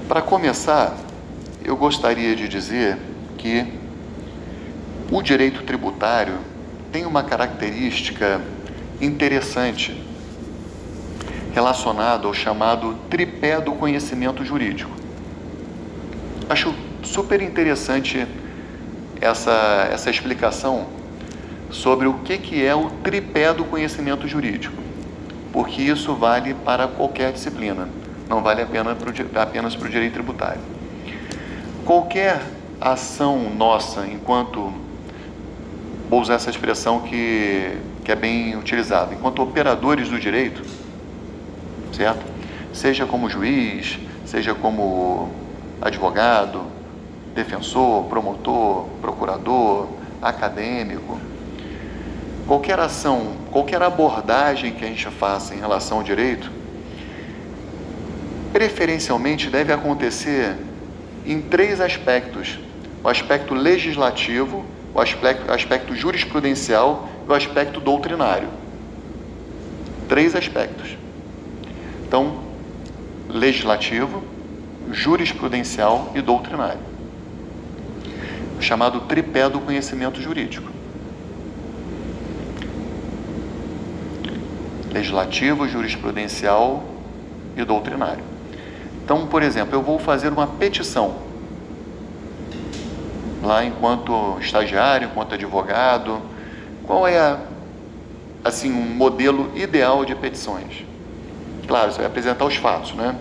Para começar, eu gostaria de dizer que o direito tributário tem uma característica interessante relacionada ao chamado tripé do conhecimento jurídico. Acho super interessante essa explicação sobre o que é o tripé do conhecimento jurídico, porque isso vale para qualquer disciplina, não vale apenas para o direito tributário. Qualquer ação nossa, vou usar essa expressão que é bem utilizada, enquanto operadores do direito, certo? Seja como juiz, seja como advogado, defensor, promotor, procurador, acadêmico, qualquer ação, qualquer abordagem que a gente faça em relação ao direito, preferencialmente deve acontecer em três aspectos: o aspecto legislativo, o aspecto jurisprudencial e o aspecto doutrinário. Três aspectos. Então, legislativo, jurisprudencial e doutrinário. O chamado tripé do conhecimento jurídico. Legislativo, jurisprudencial e doutrinário. Então, por exemplo, eu vou fazer uma petição lá enquanto estagiário, enquanto advogado. Qual é um modelo ideal de petições? Claro, você vai apresentar os fatos, né?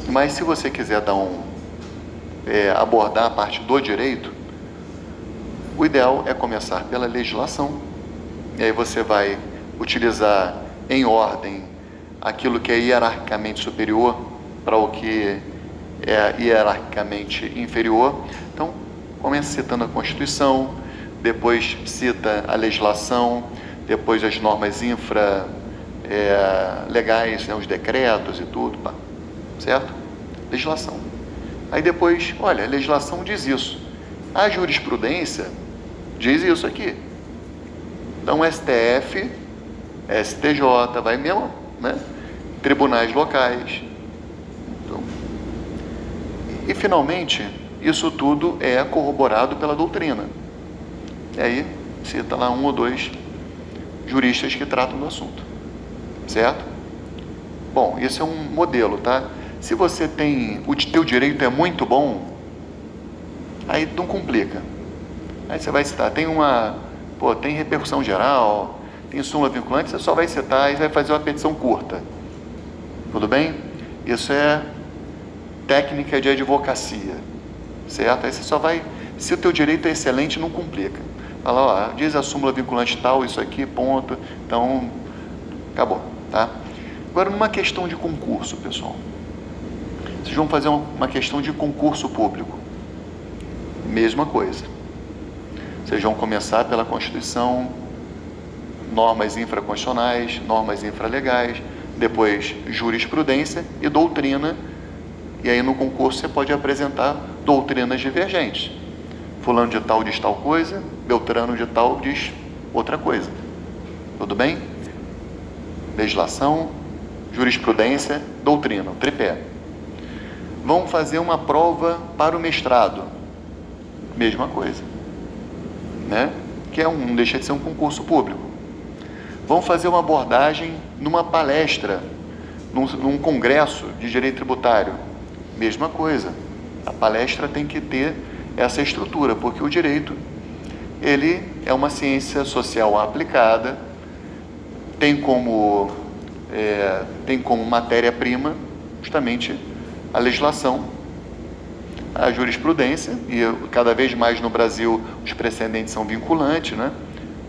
Mas se você quiser abordar a parte do direito, o ideal é começar pela legislação, e aí você vai utilizar em ordem aquilo que é hierarquicamente superior para o que é hierarquicamente inferior. Então, começa citando a Constituição, depois cita a legislação, depois as normas infralegais, os decretos e tudo, certo? Legislação. Aí depois, olha, a legislação diz isso. A jurisprudência diz isso aqui. Então, STF, STJ, vai mesmo, né? Tribunais locais. Então, e, finalmente, isso tudo é corroborado pela doutrina. E aí, cita lá um ou dois juristas que tratam do assunto. Certo? Bom, esse é um modelo, tá? Se você o teu direito é muito bom, aí não complica. Aí você vai citar, tem repercussão geral, tem súmula vinculante, você só vai citar e vai fazer uma petição curta. Tudo bem? Isso é técnica de advocacia, certo? Aí você só vai, se o teu direito é excelente, não complica. Fala, ó, diz a súmula vinculante tal, isso aqui, ponto, então, acabou, tá? Agora, numa questão de concurso, pessoal, vocês vão fazer uma questão de concurso público, mesma coisa. Vocês vão começar pela Constituição, normas infraconstitucionais, normas infralegais, depois jurisprudência e doutrina, e aí no concurso você pode apresentar doutrinas divergentes. Fulano de tal diz tal coisa, Beltrano de tal diz outra coisa. Tudo bem? Legislação, jurisprudência, doutrina, tripé. Vão fazer uma prova para o mestrado, mesma coisa, né? Que não deixa de ser um concurso público. Vão fazer uma abordagem numa palestra, num congresso de direito tributário, mesma coisa. A palestra tem que ter essa estrutura, porque o direito, ele é uma ciência social aplicada, tem como matéria-prima justamente a legislação, a jurisprudência, e cada vez mais no Brasil os precedentes são vinculantes, né?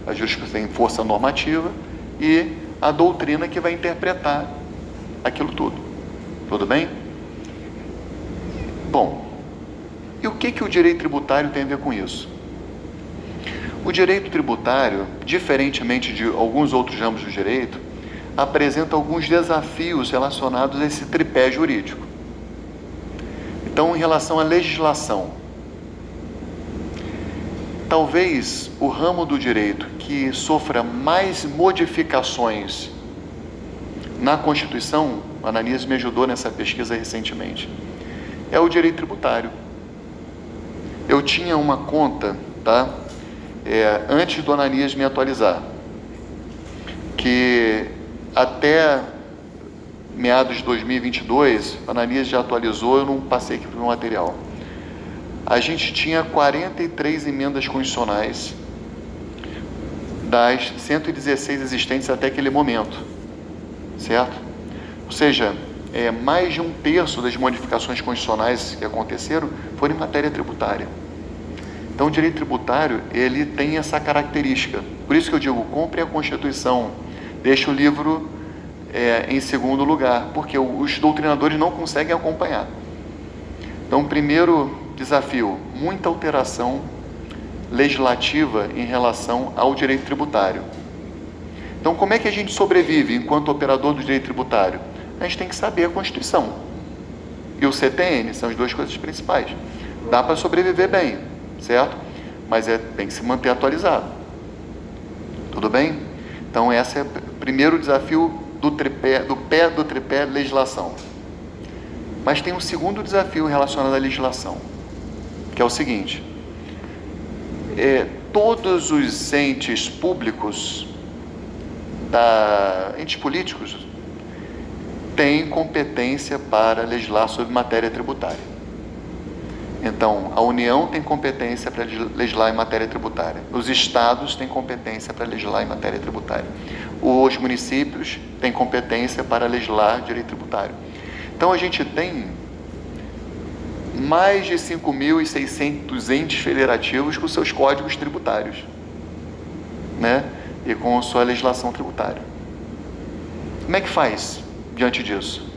A jurisprudência tem força normativa, e a doutrina que vai interpretar aquilo tudo. Tudo bem? Bom, e o que o direito tributário tem a ver com isso? O direito tributário, diferentemente de alguns outros ramos do direito, apresenta alguns desafios relacionados a esse tripé jurídico. Então, em relação à legislação, talvez o ramo do direito que sofra mais modificações na Constituição o Ananias me ajudou nessa pesquisa recentemente, é o direito tributário. Eu tinha uma conta, tá? Antes do Ananias me atualizar, que até meados de 2022, o Ananias já atualizou, eu não passei aqui para o material. A gente tinha 43 emendas constitucionais das 116 existentes até aquele momento, certo? Ou seja, mais de um terço das modificações constitucionais que aconteceram foram em matéria tributária. Então, o direito tributário, ele tem essa característica. Por isso que eu digo, compre a Constituição, deixe o livro em segundo lugar, porque os doutrinadores não conseguem acompanhar. Então, primeiro desafio, muita alteração legislativa em relação ao direito tributário. Então, como é que a gente sobrevive enquanto operador do direito tributário? A gente tem que saber a Constituição e o CTN, são as duas coisas principais. Dá para sobreviver bem, certo? Mas tem que se manter atualizado. Tudo bem? Então, esse é o primeiro desafio do pé do tripé legislação. Mas tem um segundo desafio relacionado à legislação, que é o seguinte: todos os entes públicos, entes políticos, têm competência para legislar sobre matéria tributária. Então, a União tem competência para legislar em matéria tributária. Os estados têm competência para legislar em matéria tributária. Os municípios têm competência para legislar direito tributário. Então, a gente tem mais de 5.600 entes federativos com seus códigos tributários, né? E com sua legislação tributária. Como é que faz diante disso?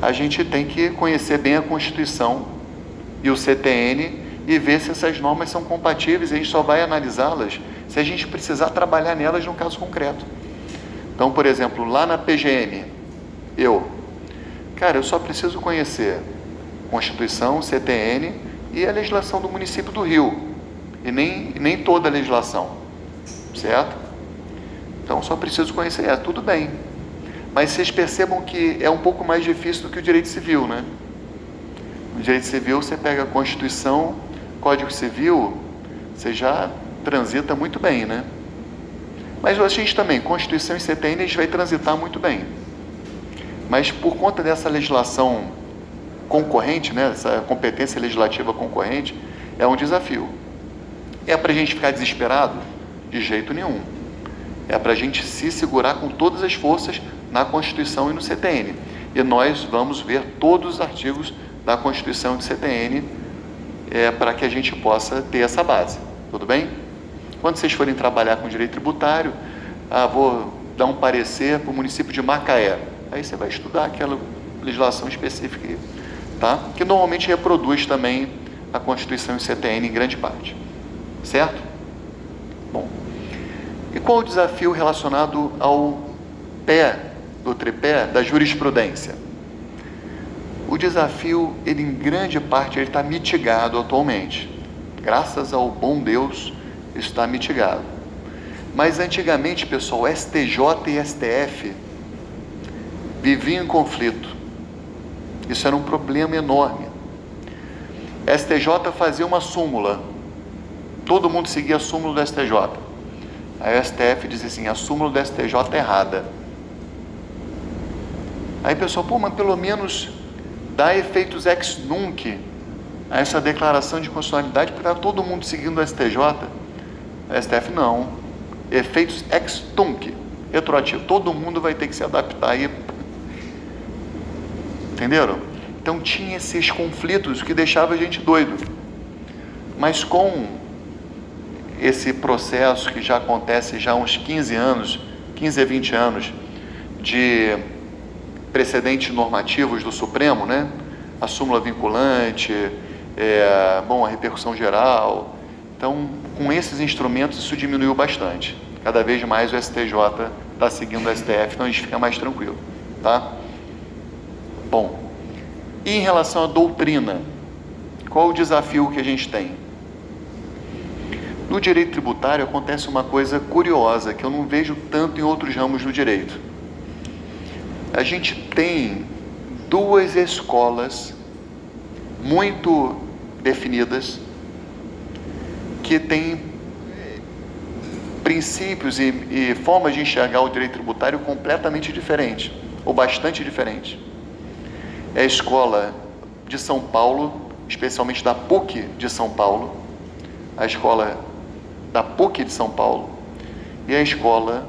A gente tem que conhecer bem a Constituição e o CTN e ver se essas normas são compatíveis. A gente só vai analisá-las se a gente precisar trabalhar nelas no caso concreto. Então, por exemplo, lá na PGM, eu só preciso conhecer Constituição, CTN e a legislação do município do Rio, e nem toda a legislação, certo? Então, só preciso conhecer, tudo bem. Mas vocês percebam que é um pouco mais difícil do que o direito civil, né? No direito civil, você pega a Constituição, Código Civil, você já transita muito bem, né? Mas a gente também, Constituição e CTN, a gente vai transitar muito bem. Mas por conta dessa legislação concorrente, né, essa competência legislativa concorrente, é um desafio. É para a gente ficar desesperado? De jeito nenhum. É para a gente se segurar com todas as forças na Constituição e no CTN. E nós vamos ver todos os artigos da Constituição e do CTN para que a gente possa ter essa base. Tudo bem? Quando vocês forem trabalhar com direito tributário, vou dar um parecer para o município de Macaé. Aí você vai estudar aquela legislação específica, tá? Que normalmente reproduz também a Constituição e o CTN em grande parte. Certo? Bom. E qual o desafio relacionado ao pé do tripé da jurisprudência? O desafio, ele em grande parte, ele está mitigado atualmente. Graças ao bom Deus, está mitigado. Mas antigamente, pessoal, STJ e STF viviam em conflito. Isso era um problema enorme. STJ fazia uma súmula. Todo mundo seguia a súmula do STJ. Aí o STF dizia assim, a súmula do STJ é errada. Aí o pessoal, mas pelo menos dá efeitos ex nunc a essa declaração de constitucionalidade, porque está todo mundo seguindo o STJ. O STF não. Efeitos ex tunc, retroativo. Todo mundo vai ter que se adaptar aí. Entenderam? Então tinha esses conflitos que deixava a gente doido. Mas com esse processo que já acontece já há uns 15 a 20 anos, de precedentes normativos do Supremo, né? A súmula vinculante, a repercussão geral. Então, com esses instrumentos, isso diminuiu bastante. Cada vez mais o STJ está seguindo o STF, então a gente fica mais tranquilo, tá? Bom, e em relação à doutrina, qual o desafio que a gente tem? No direito tributário acontece uma coisa curiosa, que eu não vejo tanto em outros ramos do direito. a gente tem duas escolas muito definidas que têm princípios e formas de enxergar o direito tributário completamente diferentes, ou bastante diferentes. É a escola de São Paulo, especialmente da PUC de São Paulo, a escola da PUC de São Paulo e a escola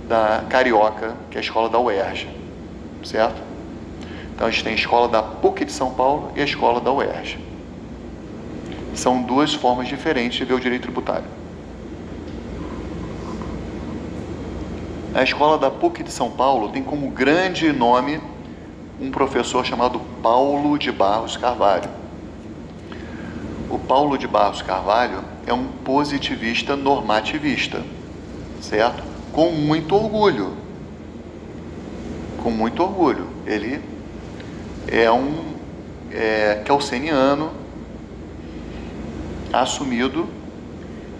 da Carioca, que é a escola da UERJ, certo? Então a gente tem a escola da PUC de São Paulo e a escola da UERJ. São duas formas diferentes de ver o direito tributário. A escola da PUC de São Paulo tem como grande nome um professor chamado Paulo de Barros Carvalho. O Paulo de Barros Carvalho é um positivista normativista, certo? Com muito orgulho. Com muito orgulho. Ele é um kelseniano assumido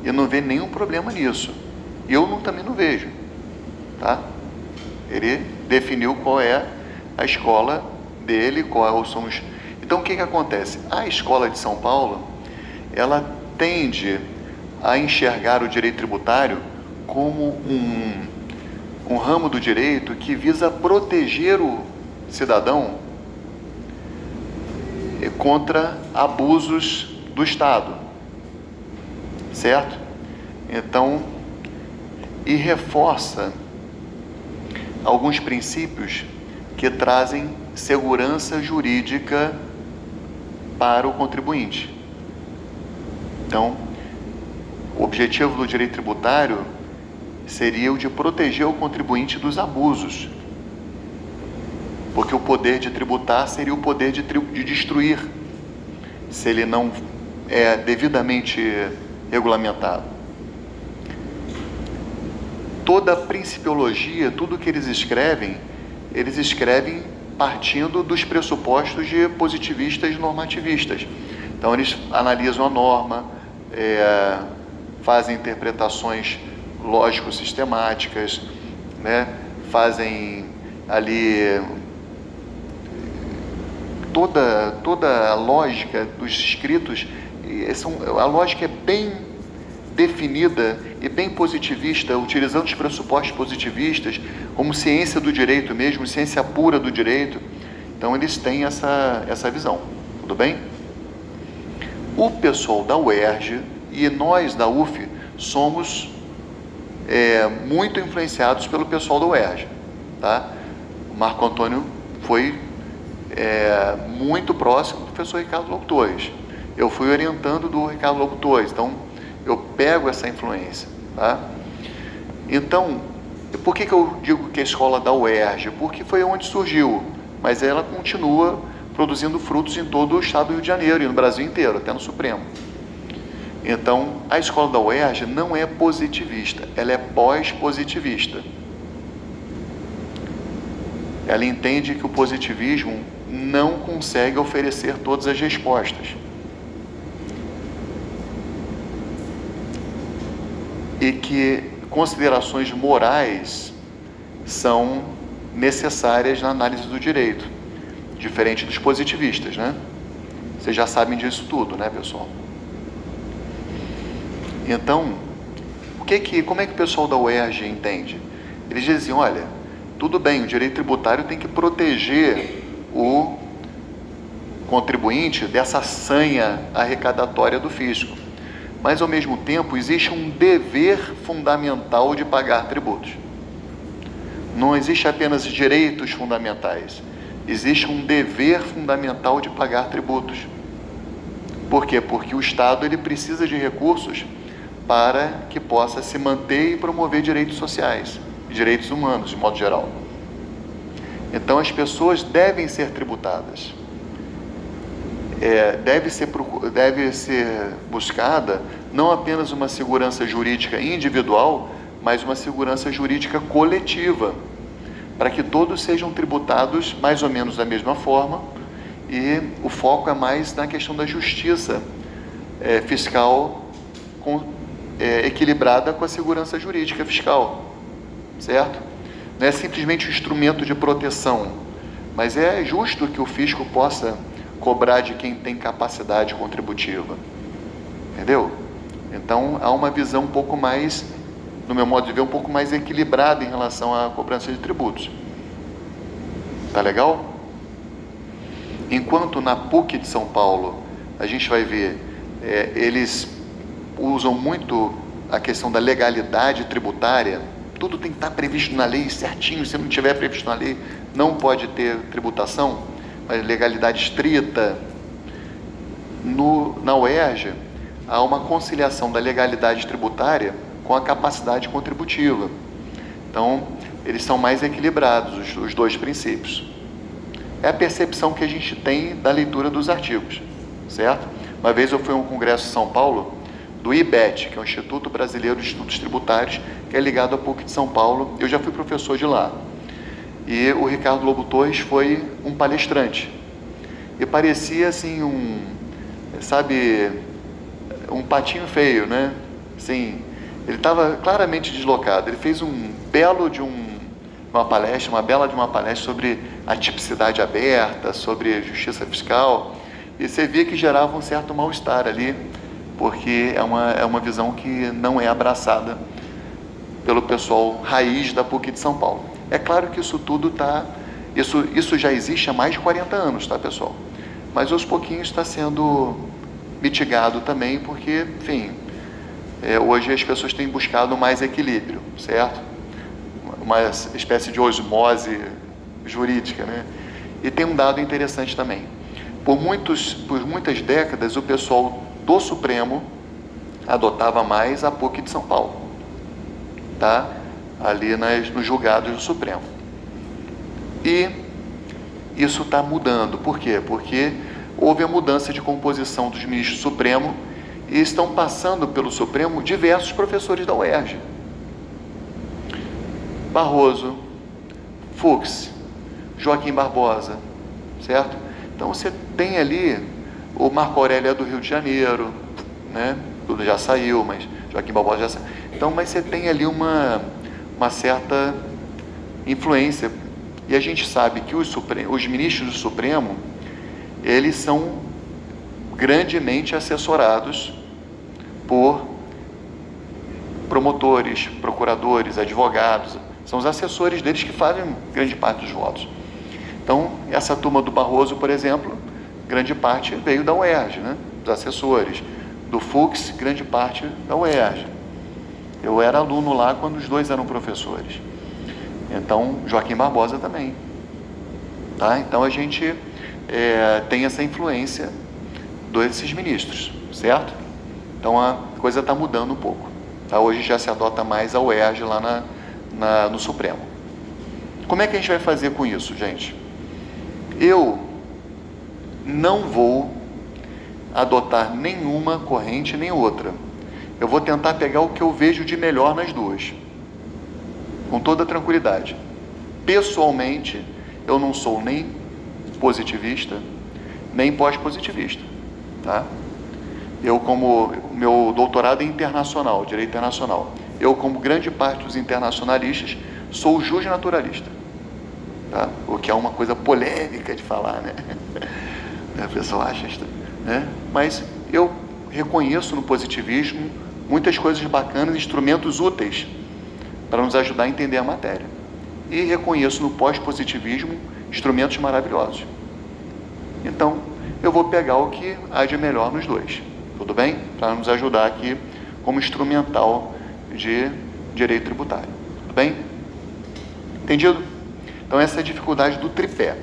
e não vê nenhum problema nisso. Eu também não vejo, tá? Ele definiu qual é a escola dele, quais são os... Então, o que acontece? A escola de São Paulo, ela tende a enxergar o direito tributário como um ramo do direito que visa proteger o cidadão contra abusos do Estado, certo? Então, e reforça alguns princípios que trazem segurança jurídica para o contribuinte. Então, o objetivo do direito tributário seria o de proteger o contribuinte dos abusos, porque o poder de tributar seria o poder de destruir, se ele não é devidamente regulamentado. Toda a principiologia, tudo que eles escrevem partindo dos pressupostos de positivistas e normativistas. Então, eles analisam a norma, fazem interpretações lógico-sistemáticas, né? Fazem ali toda a lógica dos escritos, a lógica é bem definida e bem positivista, utilizando os pressupostos positivistas como ciência do direito mesmo, ciência pura do direito. Então, eles têm essa visão, tudo bem? O pessoal da UERJ e nós da UF somos muito influenciados pelo pessoal da UERJ, tá? O Marco Antônio foi muito próximo do professor Ricardo Lobo Torres. Eu fui orientando do Ricardo Lobo Torres, então eu pego essa influência, tá? Então, por que eu digo que a escola da UERJ? Porque foi onde surgiu, mas ela continua produzindo frutos em todo o estado do Rio de Janeiro e no Brasil inteiro, até no Supremo. Então, a escola da UERJ não é positivista, ela é pós-positivista. Ela entende que o positivismo não consegue oferecer todas as respostas. E que considerações morais são necessárias na análise do direito, diferente dos positivistas, né? Vocês já sabem disso tudo, né, pessoal? Então, como é que o pessoal da UERJ entende? Eles diziam, olha, tudo bem, o direito tributário tem que proteger o contribuinte dessa sanha arrecadatória do fisco, mas ao mesmo tempo existe um dever fundamental de pagar tributos. Não existe apenas direitos fundamentais, existe um dever fundamental de pagar tributos. Por quê? Porque o Estado ele precisa de recursos para que possa se manter e promover direitos sociais, direitos humanos, de modo geral. Então, as pessoas devem ser tributadas. Deve ser buscada não apenas uma segurança jurídica individual, mas uma segurança jurídica coletiva, para que todos sejam tributados mais ou menos da mesma forma, e o foco é mais na questão da justiça fiscal equilibrada com a segurança jurídica fiscal, certo? não é simplesmente um instrumento de proteção, mas é justo que o fisco possa cobrar de quem tem capacidade contributiva, entendeu? Então há uma visão um pouco mais, no meu modo de ver, um pouco mais equilibrada em relação à cobrança de tributos. Tá legal? Enquanto na PUC de São Paulo a gente vai ver, eles usam muito a questão da legalidade tributária, tudo tem que estar previsto na lei certinho, se não tiver previsto na lei, não pode ter tributação, mas legalidade estrita. Na UERJ, há uma conciliação da legalidade tributária com a capacidade contributiva. Então, eles são mais equilibrados, os dois princípios. É a percepção que a gente tem da leitura dos artigos, certo? Uma vez eu fui a um congresso em São Paulo, do IBET, que é o Instituto Brasileiro de Estudos Tributários, que é ligado à PUC de São Paulo. Eu já fui professor de lá. E o Ricardo Lobo Torres foi um palestrante. E parecia assim um patinho feio, né? Assim, ele estava claramente deslocado. Ele fez uma bela de uma palestra sobre a tipicidade aberta, sobre justiça fiscal. E você via que gerava um certo mal-estar ali, porque é uma visão que não é abraçada pelo pessoal raiz da PUC de São Paulo. É claro que isso tudo isso já existe há mais de 40 anos, tá, pessoal? Mas aos pouquinhos está sendo mitigado também, porque, enfim, hoje as pessoas têm buscado mais equilíbrio, certo? Uma espécie de osmose jurídica, né? E tem um dado interessante também. Por muitas décadas, o pessoal do Supremo adotava mais a PUC de São Paulo, tá? Ali nos julgados do Supremo. E isso está mudando. Por quê? Porque houve a mudança de composição dos ministros do Supremo e estão passando pelo Supremo diversos professores da UERJ. Barroso, Fux, Joaquim Barbosa, certo? Então você tem ali o Marco Aurélio do Rio de Janeiro, né? Tudo já saiu, mas Joaquim Barbosa já saiu. Então, mas você tem ali uma certa influência. E a gente sabe que os ministros do Supremo, eles são grandemente assessorados por promotores, procuradores, advogados. São os assessores deles que fazem grande parte dos votos. Então, essa turma do Barroso, por exemplo, grande parte veio da UERJ, né? Dos assessores. Do Fux, grande parte da UERJ. Eu era aluno lá quando os dois eram professores. Então, Joaquim Barbosa também. Tá? Então, a gente tem essa influência desses ministros, certo? Então, a coisa está mudando um pouco. Tá? Hoje já se adota mais a UERJ lá no Supremo. Como é que a gente vai fazer com isso, gente? Eu não vou adotar nenhuma corrente nem outra. Eu vou tentar pegar o que eu vejo de melhor nas duas, com toda tranquilidade. Pessoalmente, eu não sou nem positivista, nem pós-positivista, tá? Eu, como meu doutorado é internacional, direito internacional, eu, como grande parte dos internacionalistas, sou justnaturalista, tá? O que é uma coisa polêmica de falar, né? A pessoa acha, né? Mas eu reconheço no positivismo muitas coisas bacanas, instrumentos úteis para nos ajudar a entender a matéria. E reconheço no pós-positivismo instrumentos maravilhosos. Então, eu vou pegar o que há de melhor nos dois, tudo bem? Para nos ajudar aqui como instrumental de direito tributário, tudo bem? Entendido? Então, essa é a dificuldade do tripé.